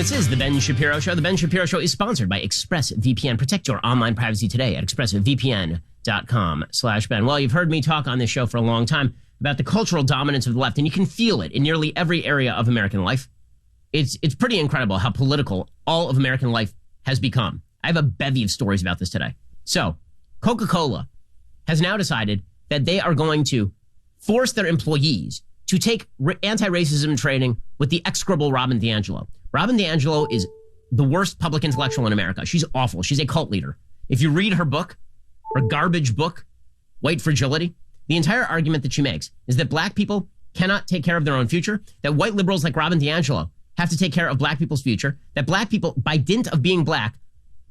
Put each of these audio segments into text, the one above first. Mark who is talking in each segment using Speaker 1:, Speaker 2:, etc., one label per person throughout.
Speaker 1: This is The Ben Shapiro Show. The Ben Shapiro Show is sponsored by ExpressVPN. Protect your online privacy today at expressvpn.com/Ben. Well, you've heard me talk on this show for a long time about the cultural dominance of the left, and you can feel it in nearly every area of American life. It's pretty incredible how political all of American life has become. I have a bevy of stories about this today. So, Coca-Cola has now decided that they are going to force their employees to take anti-racism training with the execrable Robin DiAngelo. Robin DiAngelo is the worst public intellectual in America. She's awful. She's a cult leader. If you read her book, her garbage book, White Fragility, the entire argument that she makes is that black people cannot take care of their own future, that white liberals like Robin DiAngelo have to take care of black people's future, that black people, by dint of being black,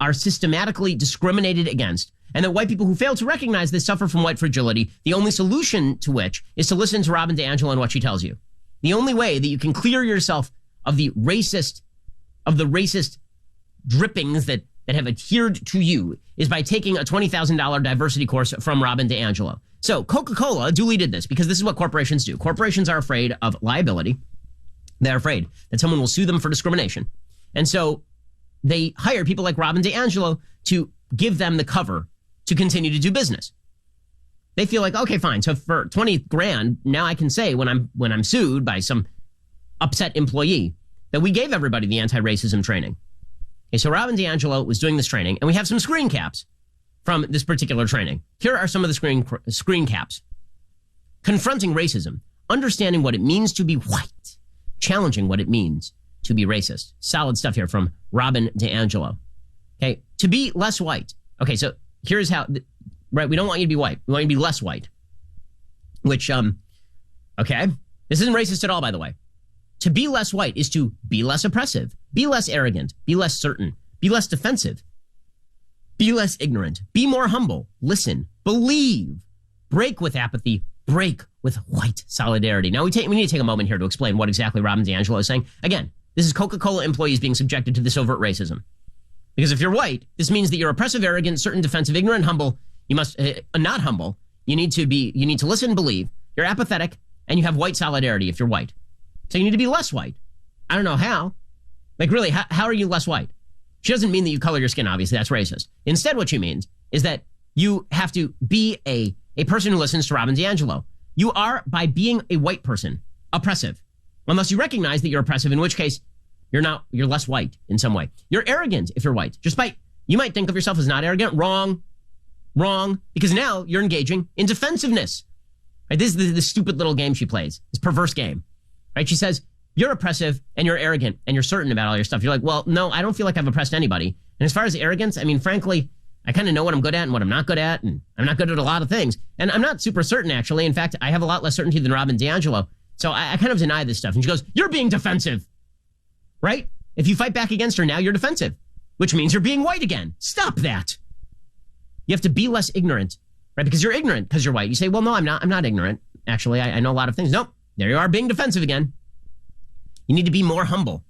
Speaker 1: are systematically discriminated against, and that white people who fail to recognize this suffer from white fragility, the only solution to which is to listen to Robin DiAngelo and what she tells you. The only way that you can clear yourself of the racist drippings that have adhered to you is by taking a $20,000 diversity course from Robin DiAngelo. So Coca-Cola duly did this because this is what corporations do. Corporations are afraid of liability. They're afraid that someone will sue them for discrimination. And so they hire people like Robin DiAngelo to give them the cover to continue to do business. They feel like, okay, fine. So for 20 grand, now I can say when I'm sued by some upset employee that we gave everybody the anti-racism training. Okay, so Robin DiAngelo was doing this training, and we have some screen caps from this particular training. Here are some of the screen caps. Confronting racism, understanding what it means to be white, challenging what it means to be racist. Solid stuff here from Robin DiAngelo. Okay, to be less white. Okay, so here's how, right, we don't want you to be white. We want you to be less white. Which, okay, this isn't racist at all, by the way. To be less white is to be less oppressive, be less arrogant, be less certain, be less defensive, be less ignorant, be more humble, listen, believe, break with apathy, break with white solidarity. Now, we need to take a moment here to explain what exactly Robin DiAngelo is saying. Again, this is Coca-Cola employees being subjected to this overt racism. Because if you're white, this means that you're oppressive, arrogant, certain, defensive, ignorant, humble. You must, not humble. You need to listen and believe. You're apathetic, and you have white solidarity if you're white. So you need to be less white. I don't know how. Like, really, how are you less white? She doesn't mean that you color your skin, obviously. That's racist. Instead, what she means is that you have to be a person who listens to Robin DiAngelo. You are, by being a white person, oppressive. Unless you recognize that you're oppressive, in which case you're less white in some way. You're arrogant if you're white. You might think of yourself as not arrogant. Wrong. Because now you're engaging in defensiveness. Right? This is the stupid little game she plays. This perverse game. Right? She says, you're oppressive and you're arrogant and you're certain about all your stuff. You're like, well, no, I don't feel like I've oppressed anybody. And as far as arrogance, I mean, frankly, I kind of know what I'm good at and what I'm not good at. And I'm not good at a lot of things. And I'm not super certain, actually. In fact, I have a lot less certainty than Robin DiAngelo. So I kind of deny this stuff. And she goes, you're being defensive. Right? If you fight back against her now, you're defensive, which means you're being white again. Stop that. You have to be less ignorant, right? Because you're ignorant because you're white. You say, well, no, I'm not ignorant. Actually, I know a lot of things. Nope. There you are being defensive again. You need to be more humble,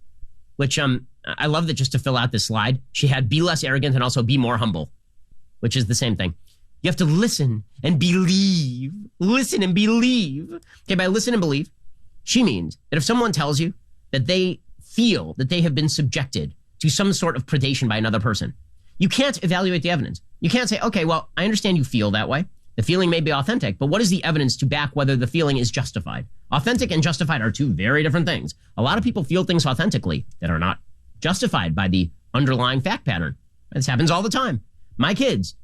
Speaker 1: which I love that just to fill out this slide, she had be less arrogant and also be more humble, which is the same thing. You have to listen and believe. Listen and believe. Okay, by listen and believe, she means that if someone tells you that they feel that they have been subjected to some sort of predation by another person, you can't evaluate the evidence. You can't say, okay, well, I understand you feel that way. The feeling may be authentic, but what is the evidence to back whether the feeling is justified? Authentic and justified are two very different things. A lot of people feel things authentically that are not justified by the underlying fact pattern. This happens all the time. My kids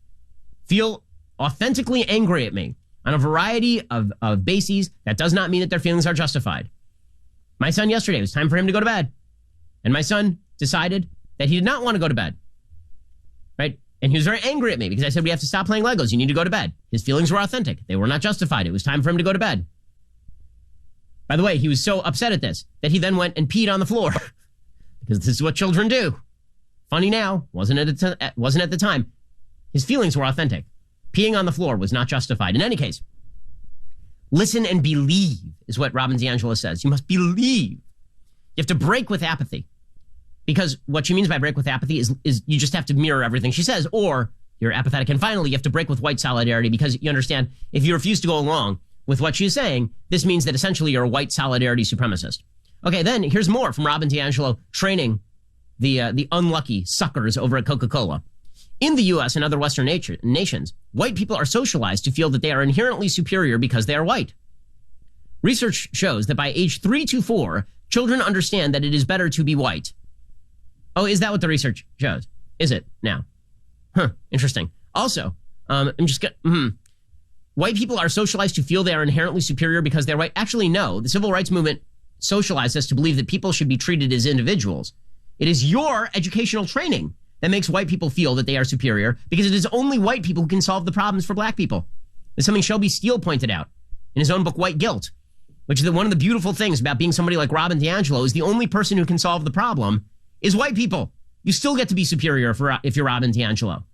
Speaker 1: feel authentically angry at me on a variety of bases. That does not mean that their feelings are justified. My son yesterday, it was time for him to go to bed. And my son decided that he did not want to go to bed. Right? And he was very angry at me because I said, we have to stop playing Legos. You need to go to bed. His feelings were authentic. They were not justified. It was time for him to go to bed. By the way, he was so upset at this that he then went and peed on the floor because this is what children do. Funny now, wasn't at the time. His feelings were authentic. Peeing on the floor was not justified. In any case, listen and believe is what Robin DiAngelo says. You must believe. You have to break with apathy. Because what she means by break with apathy is you just have to mirror everything she says, or you're apathetic. And finally, you have to break with white solidarity because you understand if you refuse to go along with what she's saying, this means that essentially you're a white solidarity supremacist. Okay, then here's more from Robin DiAngelo training the unlucky suckers over at Coca-Cola. In the U.S. and other Western nations, white people are socialized to feel that they are inherently superior because they are white. Research shows that by age 3 to 4, children understand that it is better to be white. Oh, is that what the research shows? Is it now? Interesting. Also, white people are socialized to feel they are inherently superior because they're white. Actually, no. The civil rights movement socialized us to believe that people should be treated as individuals. It is your educational training that makes white people feel that they are superior because it is only white people who can solve the problems for black people. It's something Shelby Steele pointed out in his own book, White Guilt, which is one of the beautiful things about being somebody like Robin DiAngelo is the only person who can solve the problem is white people. You still get to be superior if you're Robin DiAngelo.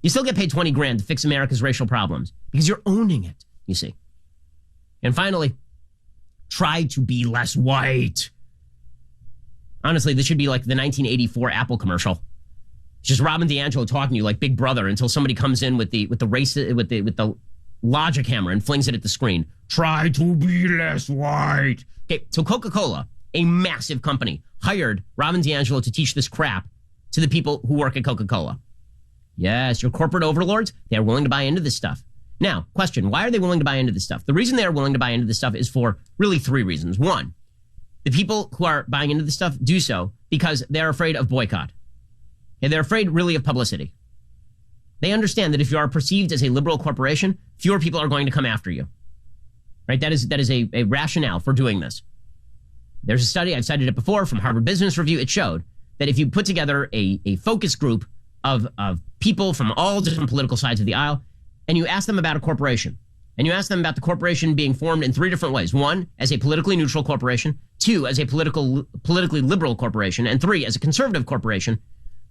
Speaker 1: You still get paid 20 grand to fix America's racial problems because you're owning it, you see. And finally, try to be less white. Honestly, this should be like the 1984 Apple commercial. It's just Robin DiAngelo talking to you like Big Brother until somebody comes in with the logic hammer and flings it at the screen. Try to be less white. Okay, so Coca-Cola, a massive company, hired Robin DiAngelo to teach this crap to the people who work at Coca-Cola. Yes, your corporate overlords, they're willing to buy into this stuff. Now, question, why are they willing to buy into this stuff? The reason they are willing to buy into this stuff is for really 3 reasons. 1, the people who are buying into this stuff do so because they're afraid of boycott. And they're afraid really of publicity. They understand that if you are perceived as a liberal corporation, fewer people are going to come after you. Right? That is a rationale for doing this. There's a study, I've cited it before, from Harvard Business Review. It showed that if you put together a focus group of people from all different political sides of the aisle, and you ask them about a corporation, and you ask them about the corporation being formed in 3 different ways. 1, as a politically neutral corporation. 2, as a politically liberal corporation. And 3, as a conservative corporation,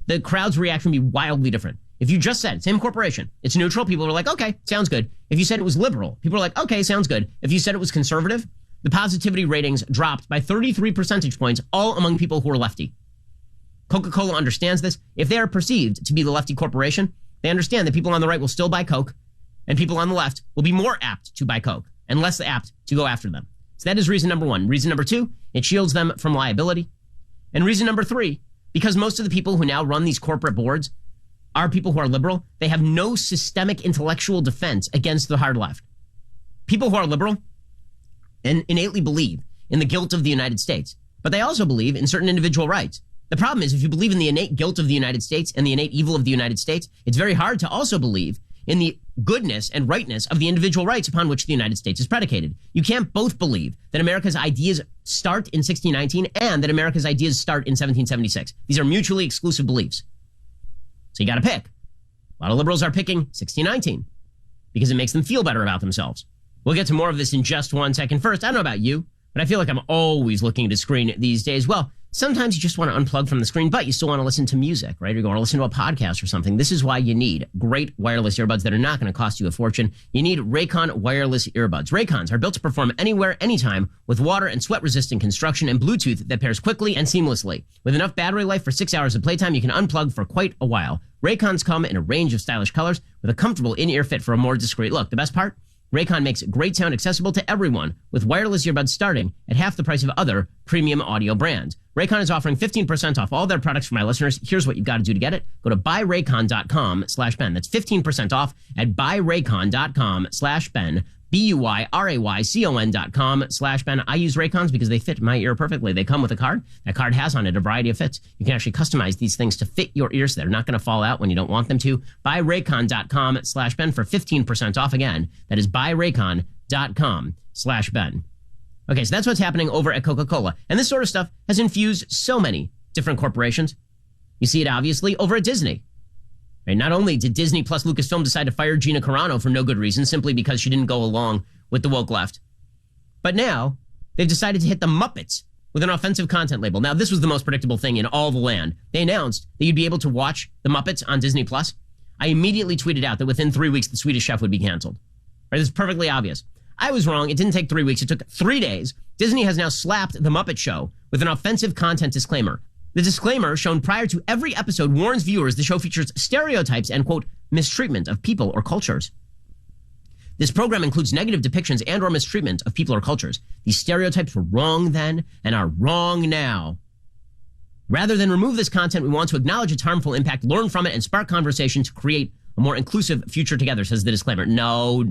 Speaker 1: the crowd's reaction would be wildly different. If you just said, same corporation, it's neutral, people are like, okay, sounds good. If you said it was liberal, people are like, okay, sounds good. If you said it was conservative, the positivity ratings dropped by 33 percentage points, all among people who are lefty. Coca-Cola understands this. If they are perceived to be the lefty corporation, they understand that people on the right will still buy Coke, and people on the left will be more apt to buy Coke and less apt to go after them. So that is reason number 1. Reason number 2, it shields them from liability. And reason number 3, because most of the people who now run these corporate boards are people who are liberal, they have no systemic intellectual defense against the hard left. People who are liberal and innately believe in the guilt of the United States, but they also believe in certain individual rights. The problem is if you believe in the innate guilt of the United States and the innate evil of the United States, it's very hard to also believe in the goodness and rightness of the individual rights upon which the United States is predicated. You can't both believe that America's ideas start in 1619 and that America's ideas start in 1776. These are mutually exclusive beliefs. So you got to pick. A lot of liberals are picking 1619 because it makes them feel better about themselves. We'll get to more of this in just 1 second. First, I don't know about you, but I feel like I'm always looking at a screen these days. Well, sometimes you just want to unplug from the screen, but you still want to listen to music, right? Or you want to listen to a podcast or something. This is why you need great wireless earbuds that are not going to cost you a fortune. You need Raycon wireless earbuds. Raycons are built to perform anywhere, anytime, with water and sweat-resistant construction and Bluetooth that pairs quickly and seamlessly. With enough battery life for 6 hours of playtime, you can unplug for quite a while. Raycons come in a range of stylish colors with a comfortable in-ear fit for a more discreet look. The best part? Raycon makes great sound accessible to everyone with wireless earbuds starting at half the price of other premium audio brands. Raycon is offering 15% off all their products for my listeners. Here's what you've got to do to get it. Go to buyraycon.com/Ben. That's 15% off at buyraycon.com/Ben. BUYRAYCON.com/Ben. I use Raycons because they fit my ear perfectly. They come with a card. That card has on it a variety of fits. You can actually customize these things to fit your ears so they're not going to fall out when you don't want them to. BuyRaycon.com/Ben for 15% off again. That is BuyRaycon.com/Ben. Okay, so that's what's happening over at Coca-Cola. And this sort of stuff has infused so many different corporations. You see it obviously over at Disney. Right? Not only did Disney plus Lucasfilm decide to fire Gina Carano for no good reason, simply because she didn't go along with the woke left, but now they've decided to hit the Muppets with an offensive content label. Now, this was the most predictable thing in all the land. They announced that you'd be able to watch the Muppets on Disney Plus. I immediately tweeted out that within 3 weeks, The Swedish Chef would be canceled. Right? This is perfectly obvious. I was wrong. It didn't take 3 weeks. It took 3 days. Disney has now slapped The Muppet Show with an offensive content disclaimer. The disclaimer shown prior to every episode warns viewers the show features stereotypes and, quote, mistreatment of people or cultures. This program includes negative depictions and or mistreatment of people or cultures. These stereotypes were wrong then and are wrong now. Rather than remove this content, we want to acknowledge its harmful impact, learn from it, and spark conversation to create a more inclusive future together, says the disclaimer. No.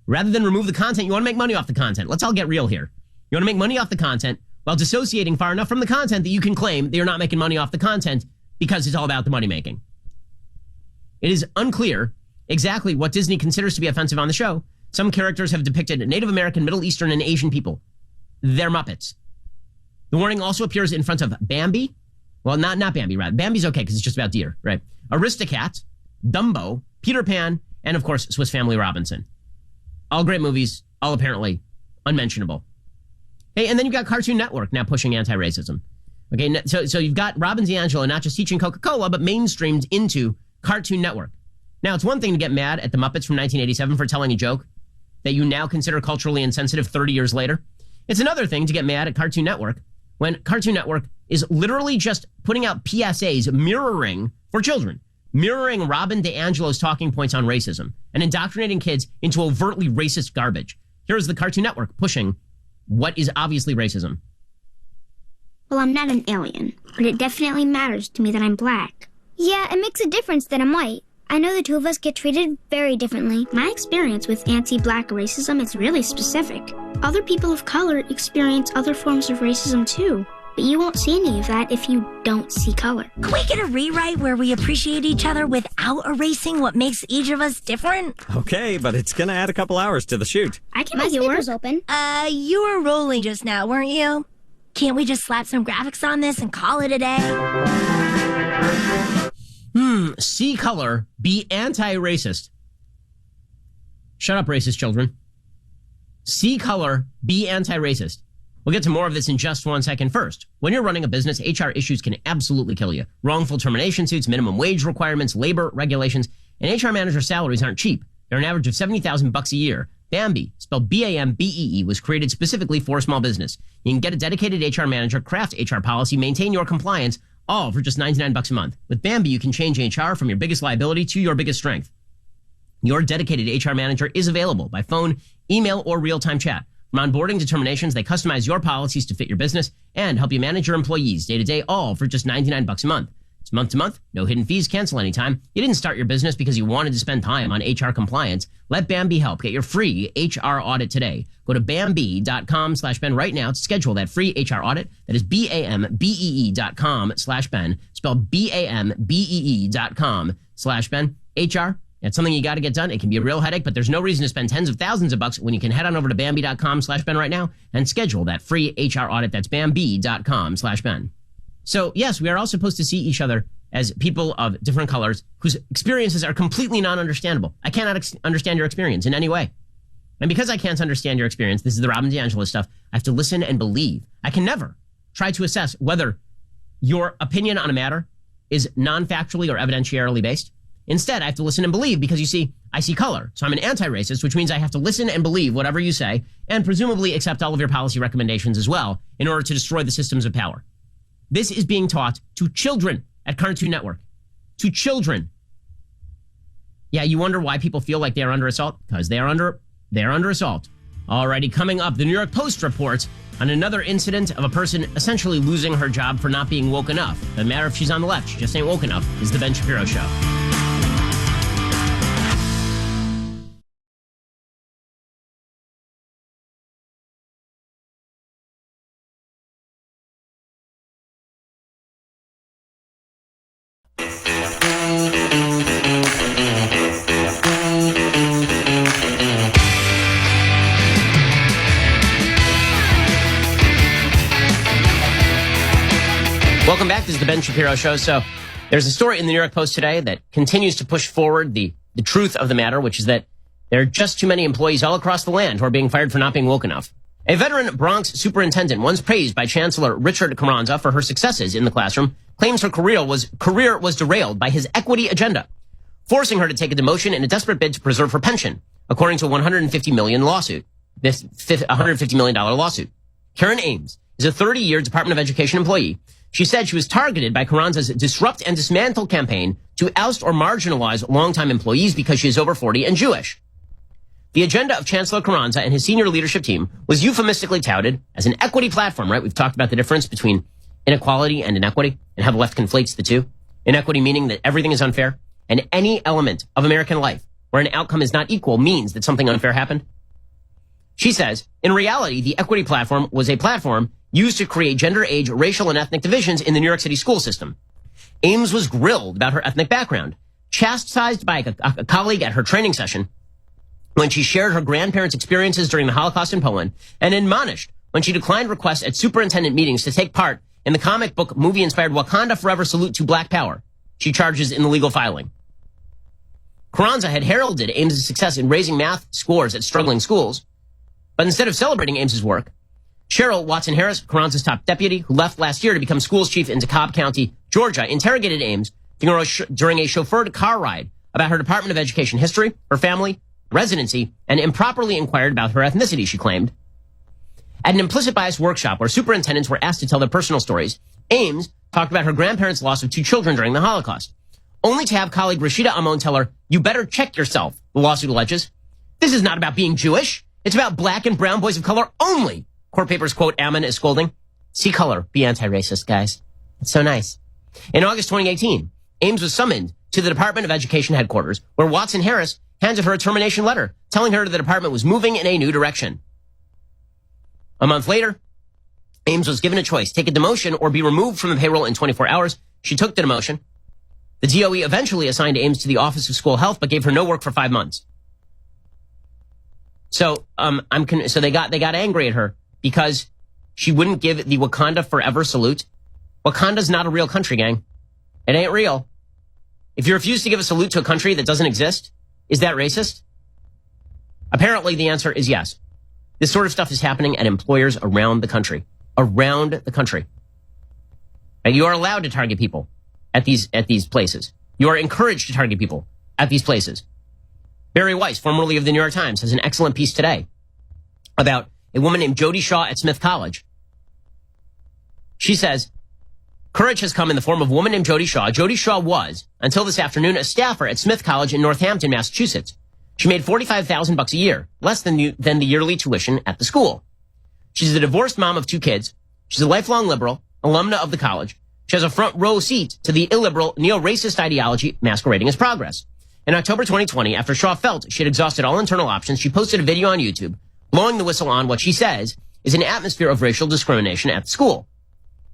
Speaker 1: Rather than remove the content, you want to make money off the content. Let's all get real here. You want to make money off the content while dissociating far enough from the content that you can claim that you're not making money off the content because it's all about the money making. It is unclear exactly what Disney considers to be offensive on the show. Some characters have depicted Native American, Middle Eastern, and Asian people. They're Muppets. The warning also appears in front of Bambi. Well, not Bambi, rather. Bambi's okay because it's just about deer, right? Aristocat, Dumbo, Peter Pan, and of course, Swiss Family Robinson. All great movies, all apparently unmentionable. Hey, and then you've got Cartoon Network now pushing anti-racism. Okay, so you've got Robin DiAngelo not just teaching Coca-Cola, but mainstreamed into Cartoon Network. Now, it's one thing to get mad at the Muppets from 1987 for telling a joke that you now consider culturally insensitive 30 years later. It's another thing to get mad at Cartoon Network when Cartoon Network is literally just putting out PSAs mirroring for children, mirroring Robin DiAngelo's talking points on racism and indoctrinating kids into overtly racist garbage. Here's the Cartoon Network pushing what is obviously racism.
Speaker 2: Well, I'm not an alien, but it definitely matters to me that I'm black. Yeah, it makes a difference that I'm white. I know the two of us get treated very differently. My experience with anti-black racism is really specific. Other people of color experience other forms of racism too. But you won't see any of that if you don't see color.
Speaker 3: Can we get a rewrite where we appreciate each other without erasing what makes each of us different?
Speaker 4: Okay, but it's gonna add a couple hours to the shoot.
Speaker 2: I can make it work. Open.
Speaker 3: You were rolling just now, weren't you? Can't we just slap some graphics on this and call it a day?
Speaker 1: See color, be anti-racist. Shut up, racist children. See color, be anti-racist. We'll get to more of this in just 1 second. First, when you're running a business, HR issues can absolutely kill you. Wrongful termination suits, minimum wage requirements, labor regulations, and HR manager salaries aren't cheap. They're an average of $70,000 a year. Bambi, spelled B-A-M-B-E-E, was created specifically for small business. You can get a dedicated HR manager, craft HR policy, maintain your compliance, all for just $99 a month. With Bambi, you can change HR from your biggest liability to your biggest strength. Your dedicated HR manager is available by phone, email, or real-time chat. From onboarding to terminations, they customize your policies to fit your business and help you manage your employees day to day, all for just $99 a month. It's month to month, no hidden fees, cancel anytime. You didn't start your business because you wanted to spend time on HR compliance. Let Bambi help. Get your free HR audit today. Go to Bambi.com/Ben right now to schedule that free HR audit. That is BAMBEE.com/Ben. Spelled BAMBEE.com/Ben. HR, it's something you got to get done. It can be a real headache, but there's no reason to spend tens of thousands of bucks when you can head on over to Bambi.com/Ben right now and schedule that free HR audit. That's Bambi.com/Ben. So, yes, we are all supposed to see each other as people of different colors whose experiences are completely non-understandable. I cannot understand your experience in any way. And because I can't understand your experience, this is the Robin DiAngelo stuff, I have to listen and believe. I can never try to assess whether your opinion on a matter is non-factually or evidentiarily based. Instead, I have to listen and believe because, you see, I see color. So I'm an anti-racist, which means I have to listen and believe whatever you say and presumably accept all of your policy recommendations as well in order to destroy the systems of power. This is being taught to children at Cartoon Network. To children. Yeah, you wonder why people feel like they are under assault? Because they are under assault. Alrighty, coming up, the New York Post reports on another incident of a person essentially losing her job for not being woke enough. Doesn't matter if she's on the left, she just ain't woke enough. This is the Ben Shapiro Show. Welcome back. This is the Ben Shapiro Show. So there's a story in the New York Post today that continues to push forward the truth of the matter, which is that there are just too many employees all across the land who are being fired for not being woke enough. A veteran Bronx superintendent, once praised by Chancellor Richard Carranza for her successes in the classroom, claims her career was derailed by his equity agenda, forcing her to take a demotion in a desperate bid to preserve her pension, according to a $150 million lawsuit. This $150 million lawsuit. Karen Ames is a 30-year Department of Education employee. She said she was targeted by Carranza's disrupt and dismantle campaign to oust or marginalize longtime employees because she is over 40 and Jewish. The agenda of Chancellor Carranza and his senior leadership team was euphemistically touted as an equity platform, right? We've talked about the difference between inequality and inequity, and how the left conflates the two. Inequity meaning that everything is unfair, and any element of American life where an outcome is not equal means that something unfair happened. She says, in reality, the equity platform was a platform used to create gender, age, racial, and ethnic divisions in the New York City school system. Ames was grilled about her ethnic background, chastised by a colleague at her training session when she shared her grandparents' experiences during the Holocaust in Poland, and admonished when she declined requests at superintendent meetings to take part in the comic book movie-inspired Wakanda Forever salute to Black Power, she charges in the legal filing. Carranza had heralded Ames' success in raising math scores at struggling schools, but instead of celebrating Ames' work, Cheryl Watson Harris, Carranza's top deputy, who left last year to become schools chief in DeKalb County, Georgia, interrogated Ames during a chauffeured car ride about her Department of Education history, her family, residency, and improperly inquired about her ethnicity, she claimed. At an implicit bias workshop where superintendents were asked to tell their personal stories, Ames talked about her grandparents' loss of 2 children during the Holocaust, only to have colleague Rashida Amon tell her, "You better check yourself," the lawsuit alleges. "This is not about being Jewish. It's about black and brown boys of color only," court papers quote Amon as scolding. See color, be anti-racist, guys. It's so nice. In August 2018, Ames was summoned to the Department of Education headquarters, where Watson Harris handed her a termination letter, telling her the department was moving in a new direction. A month later, Ames was given a choice: take a demotion or be removed from the payroll in 24 hours. She took the demotion. The DOE eventually assigned Ames to the Office of School Health, but gave her no work for 5 months. So, so they got angry at her because she wouldn't give the Wakanda Forever salute. Wakanda's not a real country, gang. It ain't real. If you refuse to give a salute to a country that doesn't exist, is that racist? Apparently, the answer is yes. This sort of stuff is happening at employers around the country. Around the country. And you are allowed to target people at these places. You are encouraged to target people at these places. Barry Weiss, formerly of the New York Times, has an excellent piece today about a woman named Jody Shaw at Smith College. She says, courage has come in the form of a woman named Jody Shaw. Jody Shaw was, until this afternoon, a staffer at Smith College in Northampton, Massachusetts. She made $45,000 a year, less than the yearly tuition at the school. She's a divorced mom of 2 kids. She's a lifelong liberal, alumna of the college. She has a front row seat to the illiberal, neo-racist ideology masquerading as progress. In October 2020, after Shaw felt she had exhausted all internal options, she posted a video on YouTube, blowing the whistle on what she says is an atmosphere of racial discrimination at the school.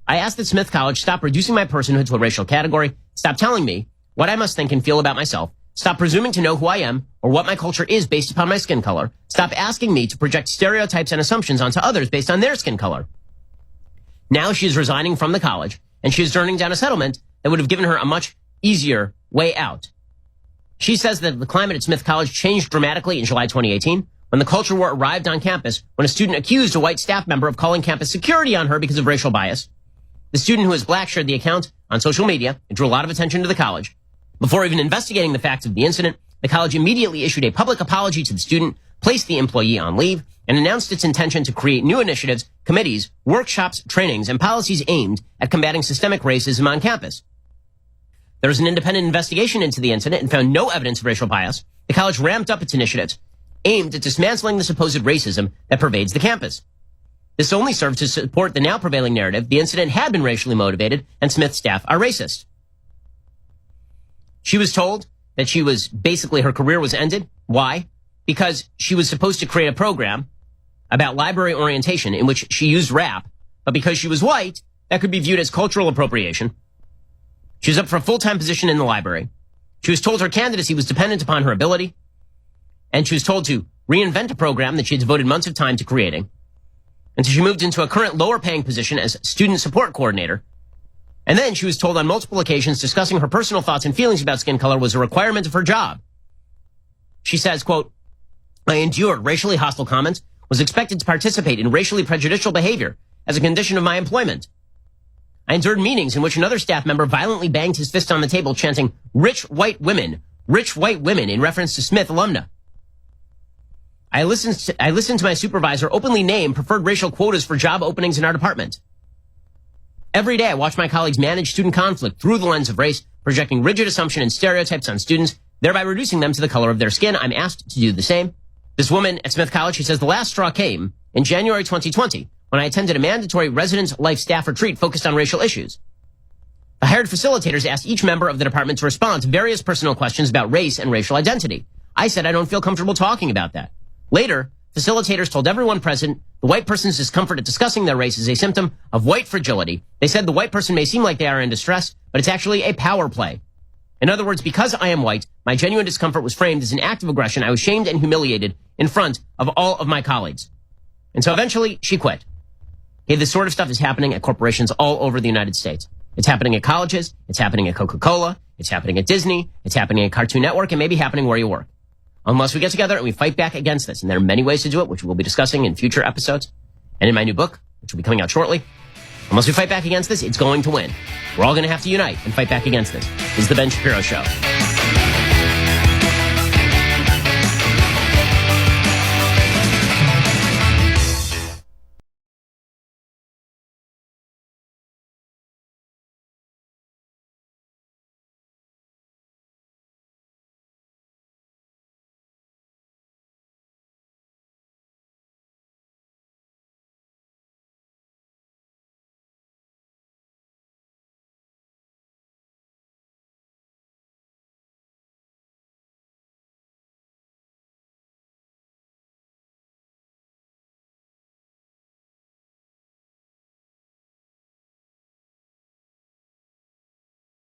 Speaker 1: I asked that Smith College stop reducing my personhood to a racial category, stop telling me what I must think and feel about myself, stop presuming to know who I am or what my culture is based upon my skin color, stop asking me to project stereotypes and assumptions onto others based on their skin color. Now she is resigning from the college, and she is turning down a settlement that would have given her a much easier way out. She says that the climate at Smith College changed dramatically in July 2018 when the culture war arrived on campus when a student accused a white staff member of calling campus security on her because of racial bias. The student who is black shared the account on social media and drew a lot of attention to the college. Before even investigating the facts of the incident, the college immediately issued a public apology to the student, placed the employee on leave, and announced its intention to create new initiatives, committees, workshops, trainings, and policies aimed at combating systemic racism on campus. There was an independent investigation into the incident and found no evidence of racial bias. The college ramped up its initiatives aimed at dismantling the supposed racism that pervades the campus. This only served to support the now prevailing narrative the incident had been racially motivated and Smith's staff are racist. She was told that her career was ended. Why? Because she was supposed to create a program about library orientation in which she used rap, but because she was white, that could be viewed as cultural appropriation. She was up for a full-time position in the library. She was told her candidacy was dependent upon her ability, and she was told to reinvent a program that she had devoted months of time to creating. And so she moved into a current lower-paying position as student support coordinator. And then she was told on multiple occasions discussing her personal thoughts and feelings about skin color was a requirement of her job. She says, quote, I endured racially hostile comments, was expected to participate in racially prejudicial behavior as a condition of my employment. I endured meetings in which another staff member violently banged his fist on the table chanting, rich white women in reference to Smith alumna. I listened to my supervisor openly name preferred racial quotas for job openings in our department. Every day I watch my colleagues manage student conflict through the lens of race, projecting rigid assumption and stereotypes on students, thereby reducing them to the color of their skin. I'm asked to do the same. This woman at Smith College, she says the last straw came in January 2020 when I attended a mandatory residence life staff retreat focused on racial issues. The hired facilitators asked each member of the department to respond to various personal questions about race and racial identity. I said I don't feel comfortable talking about that. Later, facilitators told everyone present the white person's discomfort at discussing their race is a symptom of white fragility. They said the white person may seem like they are in distress, but it's actually a power play. In other words, because I am white, my genuine discomfort was framed as an act of aggression. I was shamed and humiliated in front of all of my colleagues. And so eventually, she quit. Okay, this sort of stuff is happening at corporations all over the United States. It's happening at colleges, it's happening at Coca-Cola, it's happening at Disney, it's happening at Cartoon Network, and maybe happening where you work. Unless we get together and we fight back against this. And there are many ways to do it, which we'll be discussing in future episodes. And in my new book, which will be coming out shortly. Unless we fight back against this, it's going to win. We're all going to have to unite and fight back against this. This is the Ben Shapiro Show.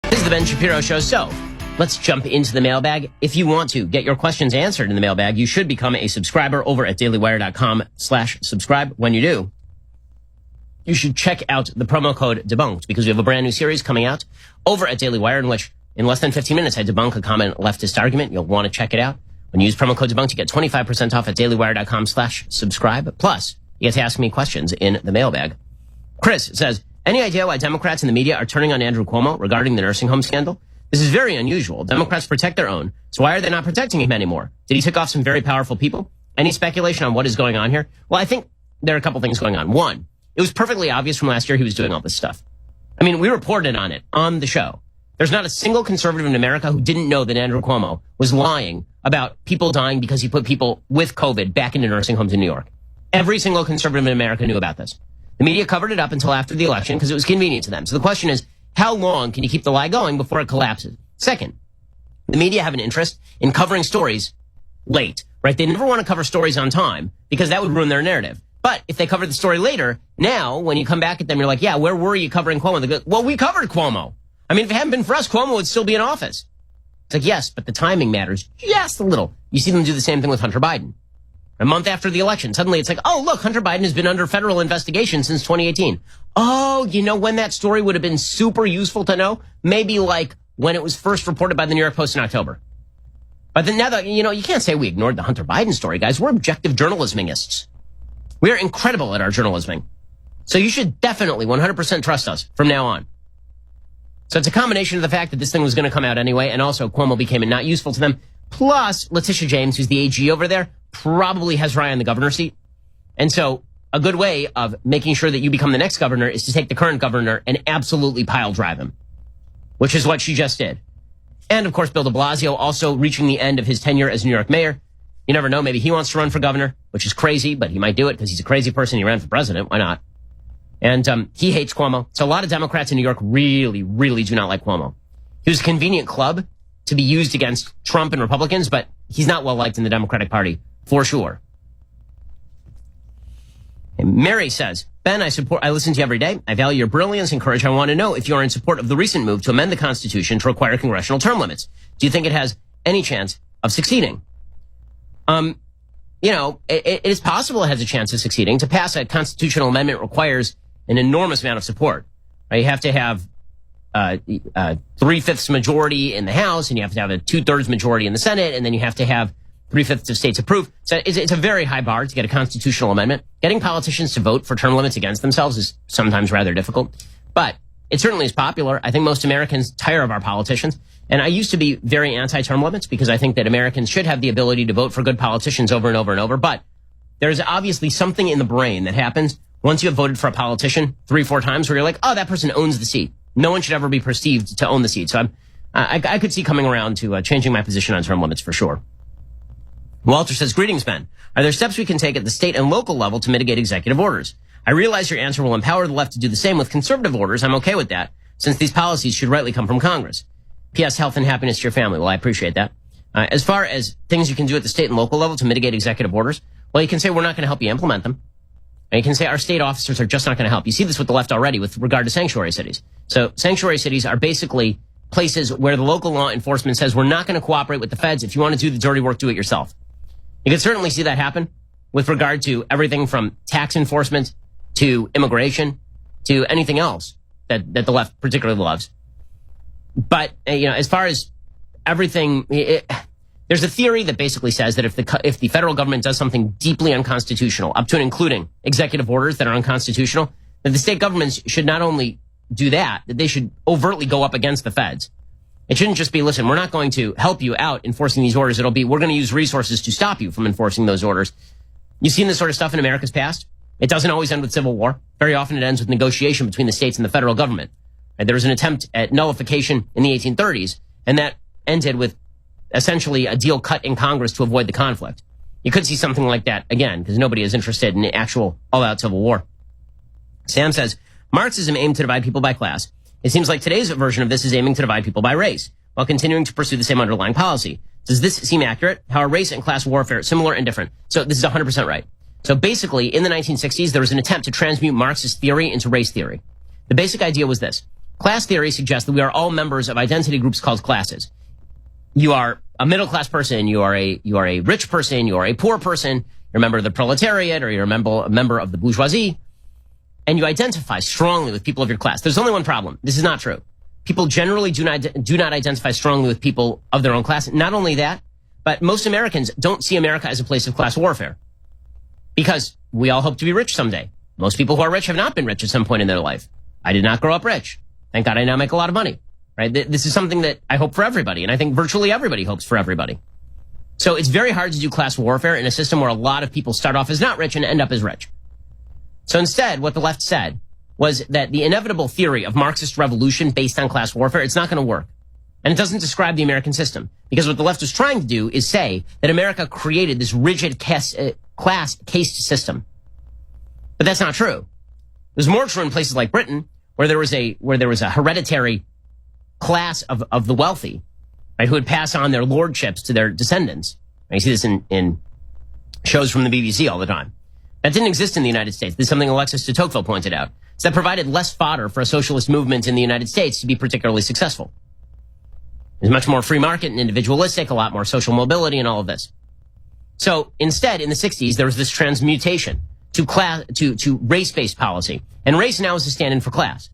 Speaker 1: This is the Ben Shapiro Show. So let's jump into the mailbag. If you want to get your questions answered in the mailbag, you should become a subscriber over at dailywire.com/subscribe. When you do, you should check out the promo code debunked, because we have a brand new series coming out over at Daily Wire in which in less than 15 minutes I debunk a common leftist argument. You'll want to check it out. When you use promo code debunked, you get 25% off at dailywire.com/subscribe. Plus, you get to ask me questions in the mailbag. Chris says, any idea why Democrats in the media are turning on Andrew Cuomo regarding the nursing home scandal? This is very unusual. Democrats protect their own. So why are they not protecting him anymore? Did he tick off some very powerful people? Any speculation on what is going on here? Well, I think there are a couple things going on. One, it was perfectly obvious from last year he was doing all this stuff. I mean, we reported on it on the show. There's not a single conservative in America who didn't know that Andrew Cuomo was lying about people dying because he put people with COVID back into nursing homes in New York. Every single conservative in America knew about this. The media covered it up until after the election because it was convenient to them. So the question is, how long can you keep the lie going before it collapses? Second, the media have an interest in covering stories late, right? They never want to cover stories on time because that would ruin their narrative. But if they cover the story later, now when you come back at them, you're like, yeah, where were you covering Cuomo? They go, well, we covered Cuomo. I mean, if it hadn't been for us, Cuomo would still be in office. It's like, yes, but the timing matters just a little. You see them do the same thing with Hunter Biden. A month after the election, suddenly it's like, oh, look, Hunter Biden has been under federal investigation since 2018. Oh, you know when that story would have been super useful to know? Maybe like when it was first reported by the New York Post in October. But then now that, you know, you can't say we ignored the Hunter Biden story, guys. We're objective journalismists. We are incredible at our journalisming. So you should definitely 100% trust us from now on. So it's a combination of the fact that this thing was going to come out anyway, and also Cuomo became not useful to them. Plus, Letitia James, who's the AG over there, probably has her eye on the governor's seat. And so a good way of making sure that you become the next governor is to take the current governor and absolutely pile drive him, which is what she just did. And, of course, Bill de Blasio also reaching the end of his tenure as New York mayor. You never know. Maybe he wants to run for governor, which is crazy, but he might do it because he's a crazy person. He ran for president. Why not? And he hates Cuomo. So a lot of Democrats in New York really, really do not like Cuomo. He was a convenient club to be used against Trump and Republicans, but he's not well liked in the Democratic Party, for sure. And Mary says, Ben, I listen to you every day. I value your brilliance and courage. I want to know if you are in support of the recent move to amend the Constitution to require congressional term limits. Do you think it has any chance of succeeding? You know, it is possible it has a chance of succeeding. To pass a constitutional amendment requires an enormous amount of support. Right? You have to have 3/5 majority in the House, and you have to have a 2/3 majority in the Senate, and then you have to have 3/5 of states approve. So it's a very high bar to get a constitutional amendment. Getting politicians to vote for term limits against themselves is sometimes rather difficult, but it certainly is popular. I think most Americans tire of our politicians. And I used to be very anti-term limits because I think that Americans should have the ability to vote for good politicians over and over and over. But there's obviously something in the brain that happens once you have voted for a politician 3-4 times where you're like, oh, that person owns the seat. No one should ever be perceived to own the seat. So I could see coming around to changing my position on term limits for sure. Walter says, greetings, Ben. Are there steps we can take at the state and local level to mitigate executive orders? I realize your answer will empower the left to do the same with conservative orders. I'm okay with that, since these policies should rightly come from Congress. P.S. Health and happiness to your family. Well, I appreciate that. As far as things you can do at the state and local level to mitigate executive orders, well, you can say we're not going to help you implement them. And you can say our state officers are just not going to help. You see this with the left already with regard to sanctuary cities. So sanctuary cities are basically places where the local law enforcement says we're not going to cooperate with the feds. If you want to do the dirty work, do it yourself. You can certainly see that happen with regard to everything from tax enforcement to immigration to anything else that the left particularly loves. But, as far as everything, there's a theory that basically says that if the federal government does something deeply unconstitutional, up to and including executive orders that are unconstitutional, that the state governments should not only do that they should overtly go up against the feds. It shouldn't just be, listen, we're not going to help you out enforcing these orders. It'll be, we're going to use resources to stop you from enforcing those orders. You've seen this sort of stuff in America's past. It doesn't always end with civil war. Very often it ends with negotiation between the states and the federal government. And there was an attempt at nullification in the 1830s, and that ended with essentially a deal cut in Congress to avoid the conflict. You could see something like that again, because nobody is interested in actual all-out civil war. Sam says, Marxism aimed to divide people by class. It seems like today's version of this is aiming to divide people by race, while continuing to pursue the same underlying policy. Does this seem accurate? How are race and class warfare similar and different? So this is 100% right. So basically, in the 1960s, there was an attempt to transmute Marxist theory into race theory. The basic idea was this. Class theory suggests that we are all members of identity groups called classes. You are a middle-class person, you are a rich person, you are a poor person, you're a member of the proletariat, or you're a member of the bourgeoisie, and you identify strongly with people of your class. There's only one problem. This is not true. People generally do not identify strongly with people of their own class. Not only that, but most Americans don't see America as a place of class warfare, because we all hope to be rich someday. Most people who are rich have not been rich at some point in their life. I did not grow up rich. Thank God I now make a lot of money, right? This is something that I hope for everybody, and I think virtually everybody hopes for everybody. So it's very hard to do class warfare in a system where a lot of people start off as not rich and end up as rich. So instead, what the left said was that the inevitable theory of Marxist revolution based on class warfare, it's not going to work. And it doesn't describe the American system. Because what the left was trying to do is say that America created this rigid class-cased system. But that's not true. It was more true in places like Britain, where there was a hereditary class of the wealthy, right, who would pass on their lordships to their descendants. And you see this in shows from the BBC all the time. That didn't exist in the United States. This is something Alexis de Tocqueville pointed out. So that provided less fodder for a socialist movement in the United States to be particularly successful. There's much more free market and individualistic, a lot more social mobility and all of this. So instead, in the 60s, there was this transmutation to race-based policy. And race now is a stand-in for class.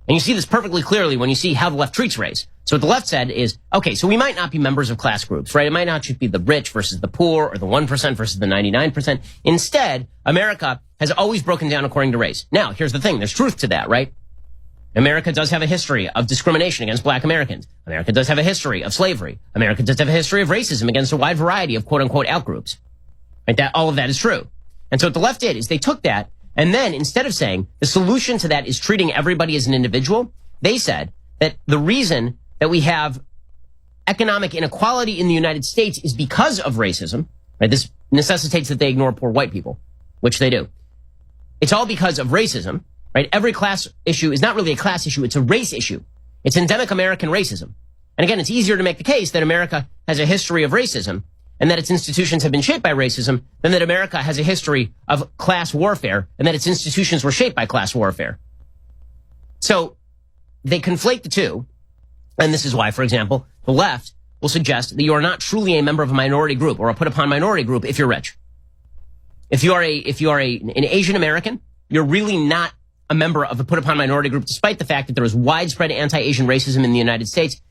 Speaker 1: And you see this perfectly clearly when you see how the left treats race. So what the left said is, okay, so we might not be members of class groups, right? It might not just be the rich versus the poor or the 1% versus the 99%. Instead, America has always broken down according to race. Now, here's the thing. There's truth to that, right? America does have a history of discrimination against black Americans. America does have a history of slavery. America does have a history of racism against a wide variety of quote-unquote outgroups. Right? All of that is true. And so what the left did is they took that, and then instead of saying the solution to that is treating everybody as an individual, they said that the reason that we have economic inequality in the United States is because of racism. Right? This necessitates that they ignore poor white people, which they do. It's all because of racism. Right? Every class issue is not really a class issue. It's a race issue. It's endemic American racism. And again, it's easier to make the case that America has a history of racism and that its institutions have been shaped by racism than that America has a history of class warfare and that its institutions were shaped by class warfare. So they conflate the two. And this is why, for example, the left will suggest that you are not truly a member of a minority group or a put upon minority group if you're rich. If you are an Asian American, you're really not a member of a put upon minority group, despite the fact that there is widespread anti-Asian racism in the United States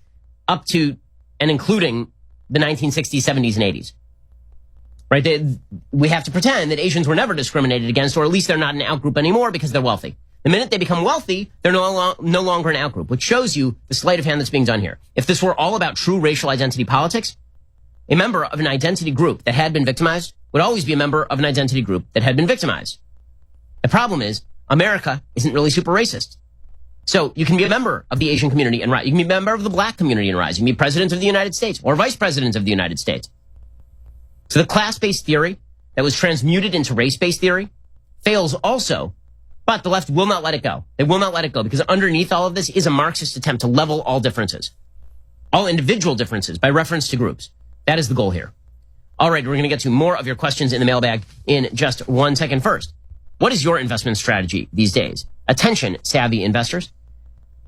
Speaker 1: up to and including the 1960s, 70s, and 80s. Right? We have to pretend that Asians were never discriminated against, or at least they're not an outgroup anymore because they're wealthy. The minute they become wealthy, they're no longer an outgroup, which shows you the sleight of hand that's being done here. If this were all about true racial identity politics, a member of an identity group that had been victimized would always be a member of an identity group that had been victimized. The problem is, America isn't really super racist. So you can be a member of the Asian community and rise. You can be a member of the black community and rise. You can be president of the United States or vice president of the United States. So the class-based theory that was transmuted into race-based theory fails also But the left will not let it go. They will not let it go because underneath all of this is a Marxist attempt to level all differences, all individual differences by reference to groups. That is the goal here. All right, we're going to get to more of your questions in the mailbag in just 1 second. First, what is your investment strategy these days? Attention, savvy investors.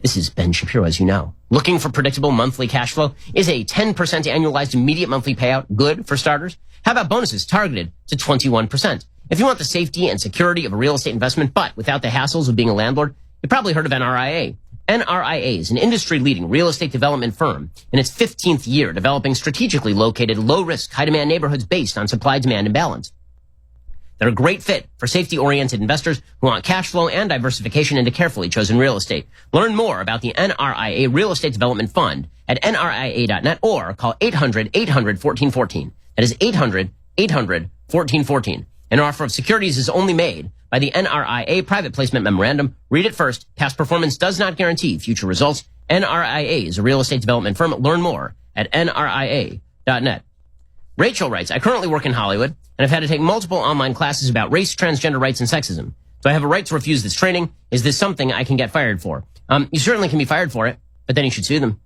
Speaker 1: This is Ben Shapiro, as you know. Looking for predictable monthly cash flow? Is a 10% annualized immediate monthly payout good for starters? How about bonuses targeted to 21%? If you want the safety and security of a real estate investment, but without the hassles of being a landlord, you've probably heard of NRIA. NRIA is an industry-leading real estate development firm in its 15th year, developing strategically located, low-risk, high-demand neighborhoods based on supply-demand imbalance. They're a great fit for safety-oriented investors who want cash flow and diversification into carefully chosen real estate. Learn more about the NRIA Real Estate Development Fund at nria.net or call 800-800-1414. That is 800-800-1414. An offer of securities is only made by the NRIA Private Placement Memorandum. Read it first. Past performance does not guarantee future results. NRIA is a real estate development firm. Learn more at nria.net. Rachel writes, I currently work in Hollywood, and I've had to take multiple online classes about race, transgender rights, and sexism. Do I have a right to refuse this training? Is this something I can get fired for? You certainly can be fired for it, but then you should sue them.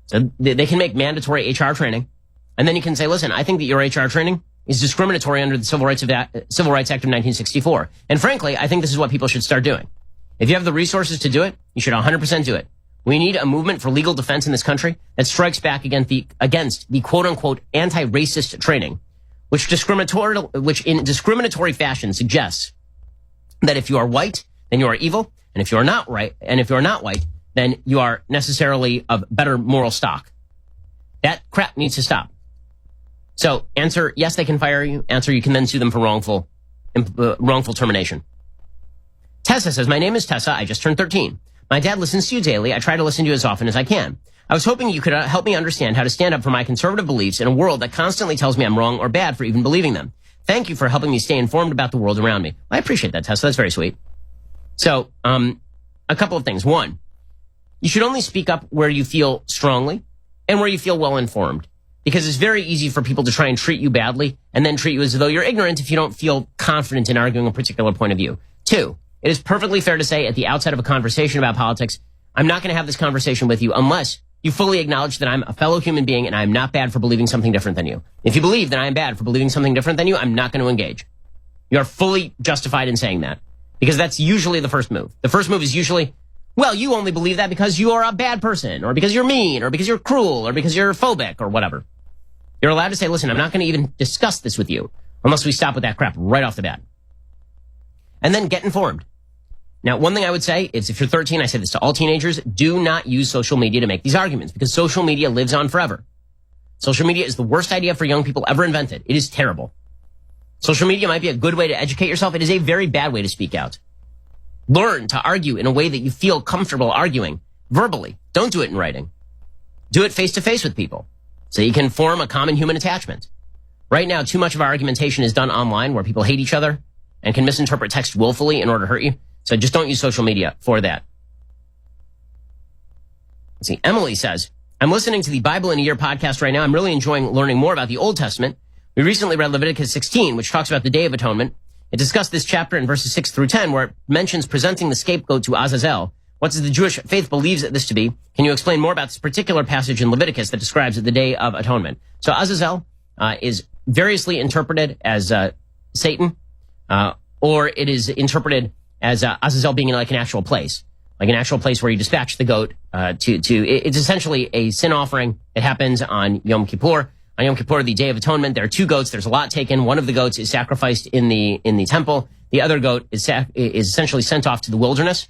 Speaker 1: So they can make mandatory HR training, and then you can say, listen, I think that your HR training is discriminatory under the Civil Rights Act of 1964. And frankly, I think this is what people should start doing. If you have the resources to do it, you should 100% do it. We need a movement for legal defense in this country that strikes back against the quote-unquote anti-racist training, which in discriminatory fashion suggests that if you are white, then you are evil, and if you are not white, then you are necessarily of better moral stock. That crap needs to stop. So answer, yes, they can fire you. Answer, you can then sue them for wrongful termination. Tessa says, my name is Tessa. I just turned 13. My dad listens to you daily. I try to listen to you as often as I can. I was hoping you could help me understand how to stand up for my conservative beliefs in a world that constantly tells me I'm wrong or bad for even believing them. Thank you for helping me stay informed about the world around me. I appreciate that, Tessa. That's very sweet. So, a couple of things. One, you should only speak up where you feel strongly and where you feel well informed. Because it's very easy for people to try and treat you badly and then treat you as though you're ignorant if you don't feel confident in arguing a particular point of view. Two, it is perfectly fair to say at the outset of a conversation about politics, I'm not going to have this conversation with you unless you fully acknowledge that I'm a fellow human being and I'm not bad for believing something different than you. If you believe that I am bad for believing something different than you, I'm not going to engage. You are fully justified in saying that because that's usually the first move. The first move is usually, well, you only believe that because you are a bad person or because you're mean or because you're cruel or because you're phobic or whatever. You're allowed to say, listen, I'm not going to even discuss this with you unless we stop with that crap right off the bat. And then get informed. Now, one thing I would say is if you're 13, I say this to all teenagers, do not use social media to make these arguments because social media lives on forever. Social media is the worst idea for young people ever invented. It is terrible. Social media might be a good way to educate yourself. It is a very bad way to speak out. Learn to argue in a way that you feel comfortable arguing verbally. Don't do it in writing. Do it face to face with people so you can form a common human attachment. Right now, too much of our argumentation is done online where people hate each other and can misinterpret text willfully in order to hurt you. So just don't use social media for that. Let's see. Emily says, I'm listening to the Bible in a Year podcast right now. I'm really enjoying learning more about the Old Testament. We recently read Leviticus 16, which talks about the Day of Atonement. It discussed this chapter in verses 6 through 10, where it mentions presenting the scapegoat to Azazel. What does the Jewish faith believes this to be? Can you explain more about this particular passage in Leviticus that describes the Day of Atonement? So Azazel is variously interpreted as Satan, or it is interpreted as Azazel being in like an actual place where you dispatch the goat it's essentially a sin offering. It happens on Yom Kippur. On Yom Kippur, the Day of Atonement, there are two goats. There's a lot taken. One of the goats is sacrificed in the temple. The other goat is essentially sent off to the wilderness.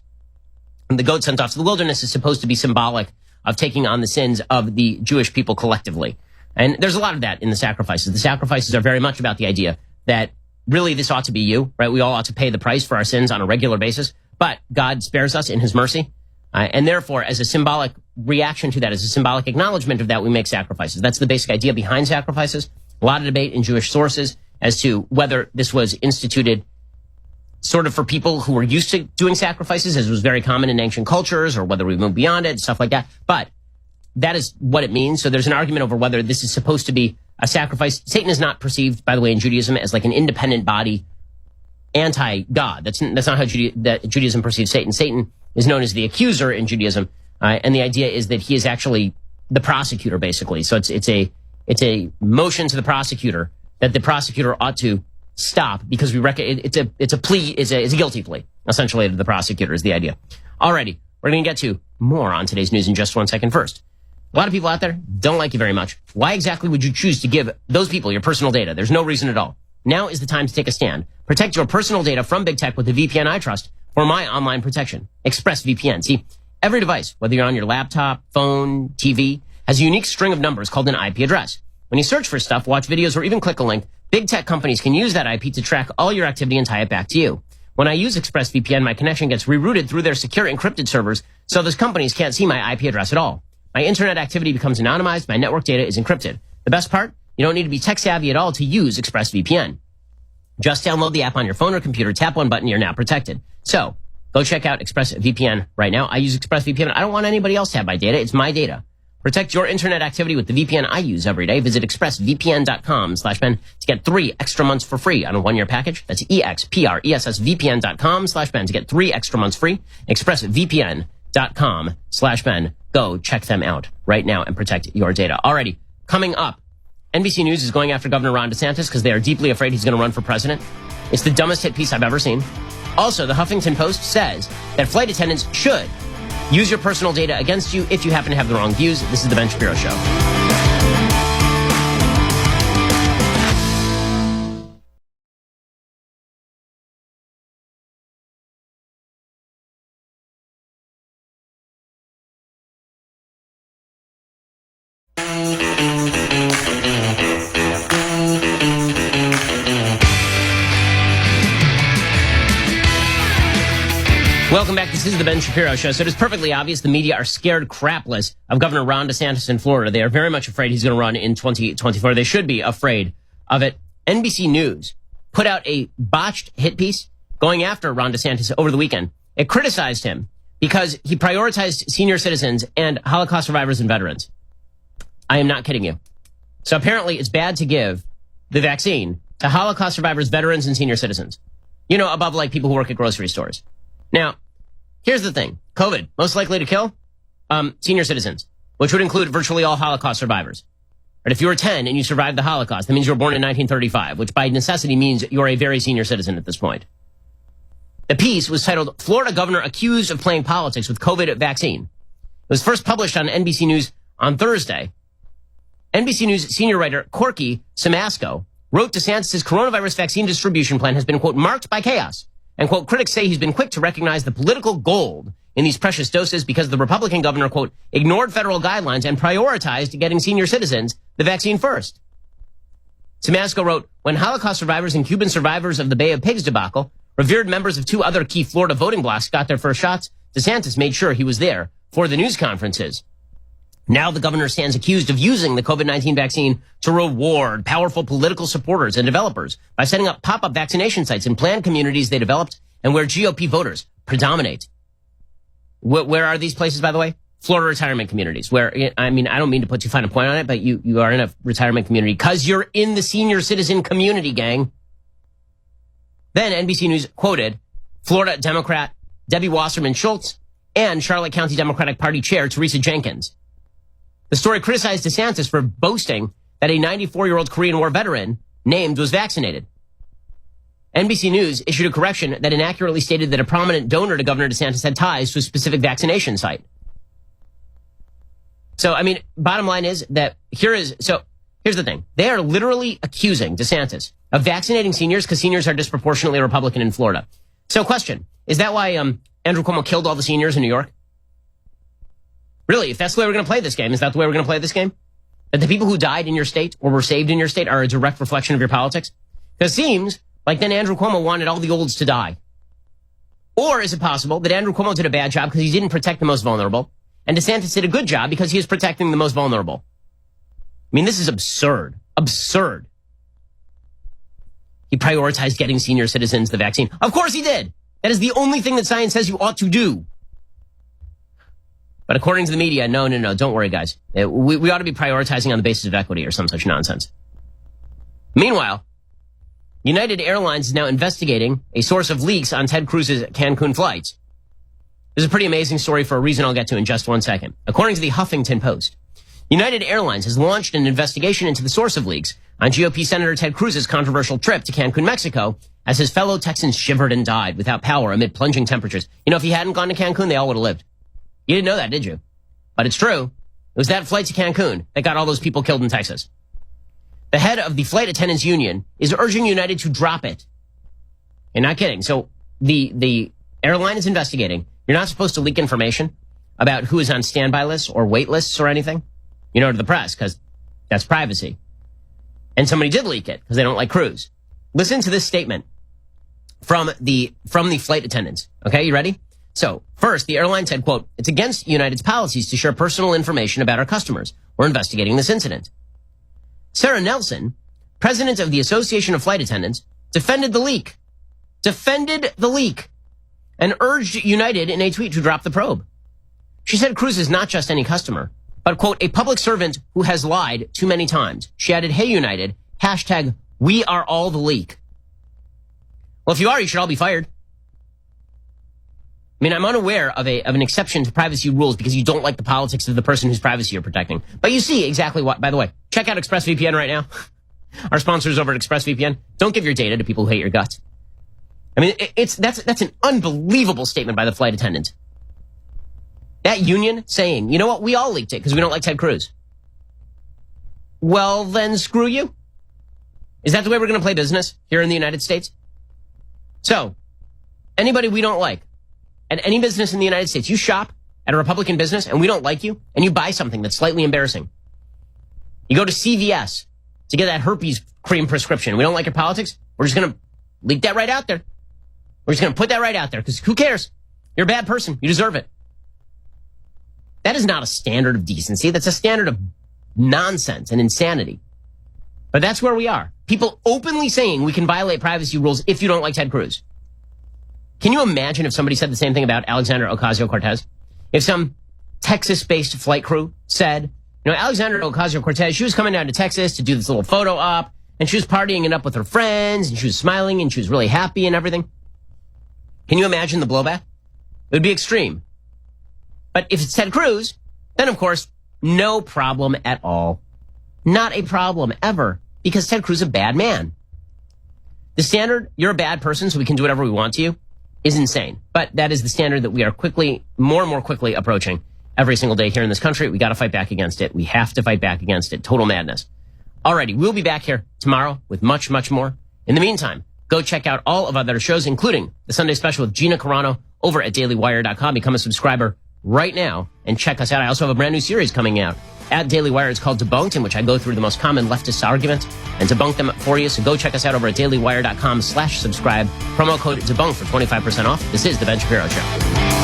Speaker 1: And the goat sent off to the wilderness is supposed to be symbolic of taking on the sins of the Jewish people collectively. And there's a lot of that in the sacrifices. The sacrifices are very much about the idea that really this ought to be you, right? We all ought to pay the price for our sins on a regular basis, but God spares us in his mercy. And therefore, as a symbolic reaction to that, as a symbolic acknowledgement of that, we make sacrifices. That's the basic idea behind sacrifices. A lot of debate in Jewish sources as to whether this was instituted sort of for people who were used to doing sacrifices, as was very common in ancient cultures, or whether we moved beyond it, stuff like that. But that is what it means. So there's an argument over whether this is supposed to be a sacrifice. Satan is not perceived, by the way, in Judaism as like an independent body anti-God. That's not how Judaism perceives Satan. Satan is known as the accuser in Judaism, and the idea is that he is actually the prosecutor, basically. So it's a motion to the prosecutor that the prosecutor ought to stop because we reckon it's a guilty plea, essentially, to the prosecutor is the idea. Alrighty, we're going to get to more on today's news in just 1 second. First, a lot of people out there don't like you very much. Why exactly would you choose to give those people your personal data? There's no reason at all. Now is the time to take a stand. Protect your personal data from big tech with the VPN I trust for my online protection. ExpressVPN. See, every device, whether you're on your laptop, phone, TV, has a unique string of numbers called an IP address. When you search for stuff, watch videos, or even click a link, big tech companies can use that IP to track all your activity and tie it back to you. When I use ExpressVPN, my connection gets rerouted through their secure encrypted servers, so those companies can't see my IP address at all. My internet activity becomes anonymized, my network data is encrypted. The best part? You don't need to be tech savvy at all to use ExpressVPN. Just download the app on your phone or computer, tap one button, you're now protected. So, go check out ExpressVPN right now. I use ExpressVPN. I don't want anybody else to have my data. It's my data. Protect your internet activity with the VPN I use every day. Visit expressvpn.com/Ben to get 3 extra months for free on a 1-year package. That's expressvpn.com/Ben to get 3 extra months free. expressvpn.com/Ben. Go check them out right now and protect your data. Alrighty, coming up, NBC News is going after Governor Ron DeSantis because they are deeply afraid he's going to run for president. It's the dumbest hit piece I've ever seen. Also, the Huffington Post says that flight attendants should use your personal data against you if you happen to have the wrong views. This is The Ben Shapiro Show. Welcome back. This is The Ben Shapiro Show. So it is perfectly obvious the media are scared crapless of Governor Ron DeSantis in Florida. They are very much afraid he's going to run in 2024. They should be afraid of it. NBC News put out a botched hit piece going after Ron DeSantis over the weekend. It criticized him because he prioritized senior citizens and Holocaust survivors and veterans. I am not kidding you. So apparently it's bad to give the vaccine to Holocaust survivors, veterans, and senior citizens. You know, above like people who work at grocery stores. Now, here's the thing. COVID, most likely to kill senior citizens, which would include virtually all Holocaust survivors. But if you were 10 and you survived the Holocaust, that means you were born in 1935, which by necessity means you're a very senior citizen at this point. The piece was titled, Florida Governor Accused of Playing Politics with COVID Vaccine. It was first published on NBC News on Thursday. NBC News senior writer Corky Simasco wrote DeSantis' coronavirus vaccine distribution plan has been, quote, marked by chaos. And, quote, critics say he's been quick to recognize the political gold in these precious doses because the Republican governor, quote, ignored federal guidelines and prioritized getting senior citizens the vaccine first. Simasco wrote, when Holocaust survivors and Cuban survivors of the Bay of Pigs debacle, revered members of 2 other key Florida voting blocs got their first shots, DeSantis made sure he was there for the news conferences. Now the governor stands accused of using the COVID-19 vaccine to reward powerful political supporters and developers by setting up pop-up vaccination sites in planned communities they developed and where GOP voters predominate. Where are these places, by the way? Florida retirement communities, where, I mean, I don't mean to put too fine a point on it, but you are in a retirement community because you're in the senior citizen community, gang. Then NBC News quoted Florida Democrat Debbie Wasserman Schultz and Charlotte County Democratic Party Chair Teresa Jenkins. The story criticized DeSantis for boasting that a 94-year-old Korean War veteran named was vaccinated. NBC News issued a correction that inaccurately stated that a prominent donor to Governor DeSantis had ties to a specific vaccination site. So, I mean, bottom line is that here's the thing. They are literally accusing DeSantis of vaccinating seniors because seniors are disproportionately Republican in Florida. So question, is that why Andrew Cuomo killed all the seniors in New York? Really, if that's the way we're going to play this game, is that the way we're going to play this game? That the people who died in your state or were saved in your state are a direct reflection of your politics? Because it seems like then Andrew Cuomo wanted all the olds to die. Or is it possible that Andrew Cuomo did a bad job because he didn't protect the most vulnerable, and DeSantis did a good job because he is protecting the most vulnerable? I mean, this is absurd. Absurd. He prioritized getting senior citizens the vaccine. Of course he did. That is the only thing that science says you ought to do. But according to the media, no, don't worry, guys. We ought to be prioritizing on the basis of equity or some such nonsense. Meanwhile, United Airlines is now investigating a source of leaks on Ted Cruz's Cancun flights. This is a pretty amazing story for a reason I'll get to in just one second. According to the Huffington Post, United Airlines has launched an investigation into the source of leaks on GOP Senator Ted Cruz's controversial trip to Cancun, Mexico, as his fellow Texans shivered and died without power amid plunging temperatures. You know, if he hadn't gone to Cancun, they all would have lived. You didn't know that, did you? But it's true. It was that flight to Cancun that got all those people killed in Texas. The head of the flight attendants union is urging United to drop it. You're not kidding. So the airline is investigating. You're not supposed to leak information about who is on standby lists or wait lists or anything, you know, to the press, because that's privacy. And somebody did leak it because they don't like Cruz. Listen to this statement from the flight attendants. Okay, you ready? So first, the airline said, quote, "It's against United's policies to share personal information about our customers. We're investigating this incident." Sarah Nelson, president of the Association of Flight Attendants, defended the leak, and urged United in a tweet to drop the probe. She said Cruz is not just any customer, but, quote, "a public servant who has lied too many times." She added, "Hey, United, hashtag we are all the leak." Well, if you are, you should all be fired. I mean, I'm unaware of an exception to privacy rules because you don't like the politics of the person whose privacy you're protecting. But you see exactly what, by the way, check out ExpressVPN right now. Our sponsors over at ExpressVPN. Don't give your data to people who hate your guts. I mean, that's an unbelievable statement by the flight attendant. That union saying, you know what, we all leaked it because we don't like Ted Cruz. Well, then screw you. Is that the way we're going to play business here in the United States? So, anybody we don't like, at any business in the United States, you shop at a Republican business and we don't like you, and you buy something that's slightly embarrassing. You go to CVS to get that herpes cream prescription. We don't like your politics. We're just going to leak that right out there. We're just going to put that right out there because who cares? You're a bad person. You deserve it. That is not a standard of decency. That's a standard of nonsense and insanity. But that's where we are. People openly saying we can violate privacy rules if you don't like Ted Cruz. Can you imagine if somebody said the same thing about Alexandra Ocasio-Cortez? If some Texas-based flight crew said, you know, Alexandra Ocasio-Cortez, she was coming down to Texas to do this little photo op, and she was partying it up with her friends, and she was smiling, and she was really happy and everything. Can you imagine the blowback? It would be extreme. But if it's Ted Cruz, then of course, no problem at all. Not a problem ever, because Ted Cruz is a bad man. The standard, you're a bad person, so we can do whatever we want to you, is insane. But that is the standard that we are more and more quickly approaching every single day here in this country. We got to fight back against it. We have to fight back against it. Total madness. Alrighty, we'll be back here tomorrow with much, much more. In the meantime, go check out all of our other shows, including the Sunday Special with Gina Carano over at dailywire.com. Become a subscriber right now and check us out. I also have a brand new series coming out at Daily Wire. It's called Debunked, in which I go through the most common leftist arguments and debunk them for you. So go check us out over at dailywire.com/subscribe. Promo code DEBUNK for 25% off. This is The Ben Shapiro Show.